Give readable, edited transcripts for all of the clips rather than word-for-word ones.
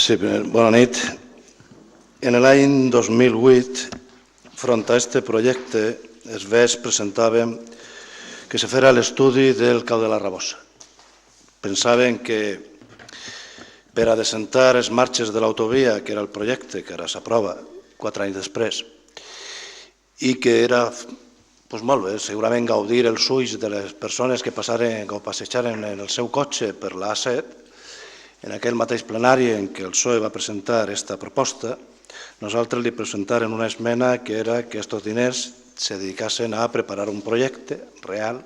Sí, bona nit. En l'any 2008, front a aquest projecte, els VES presentàvem que se fera l'estudi del cau de la Rabosa. Pensaven que per a desentar les marxes de l'autovia, que era el projecte, que ara s'aprova 4 anys després, i que era molt bé, segurament gaudir els ulls de les persones que passaren o passejaren en el seu cotxe per l'A7, en aquell mateix plenari en què el PSOE va presentar aquesta proposta, nosaltres li presentàrem una esmena que era que aquests diners se dedicassen a preparar un projecte real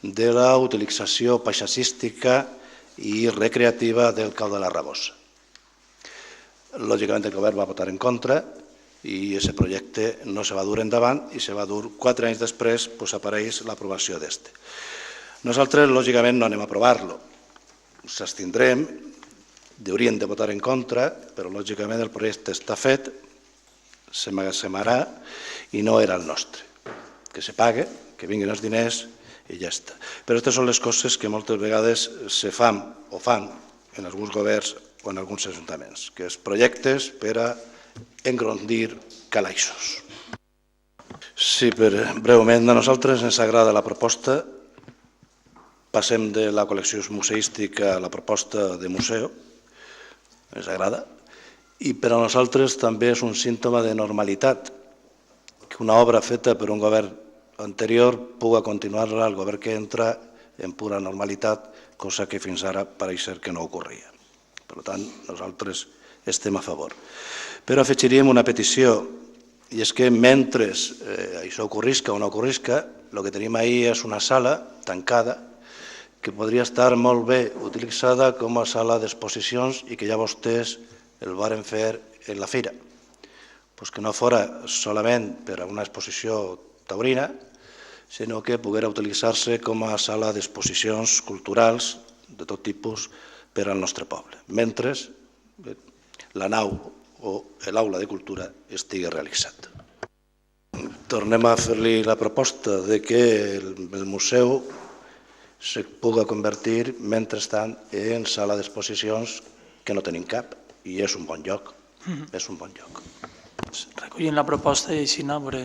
de la utilització paisatgística i recreativa del cau de la Rabosa. Lògicament el govern va votar en contra i aquest projecte no se va dur endavant i se va dur 4 anys després, apareix l'aprovació d'este. Nosaltres, lògicament, no anem a aprovar-lo. S'abstindrem, hauríem de votar en contra, però lògicament el projecte està fet, s'emmagazemarà i no era el nostre. Que se pague, que vinguin els diners i ja està. Però aquestes són les coses que moltes vegades se fan o fan en alguns governs o en alguns ajuntaments, que és projectes per a engrandir calaixos. Sí, breument, a nosaltres ens agrada la proposta. Passem de la col·lecció museística a la proposta de museu. Ens agrada. I per a nosaltres també és un símptoma de normalitat que una obra feta per un govern anterior pugui continuar-la al govern que entra en pura normalitat, cosa que fins ara pareix ser que no ocorria. Per tant, nosaltres estem a favor. Però afegiríem una petició, i és que mentre això ocorrisca o no ocorrisca, el que tenim ahir és una sala tancada que podria estar molt bé utilitzada com a sala d'exposicions i que ja vostès el varen fer en la fira. Que no fora solament per a una exposició taurina, sinó que poguera utilitzar-se com a sala d'exposicions culturals de tot tipus per al nostre poble, mentre la nau o l'aula de cultura estigui realitzat. Tornem a fer-li la proposta de que el museu se pugui convertir mentrestant en sala d'exposicions que no tenim cap i és un bon lloc. És un bon lloc. Recollint la proposta i així no, perquè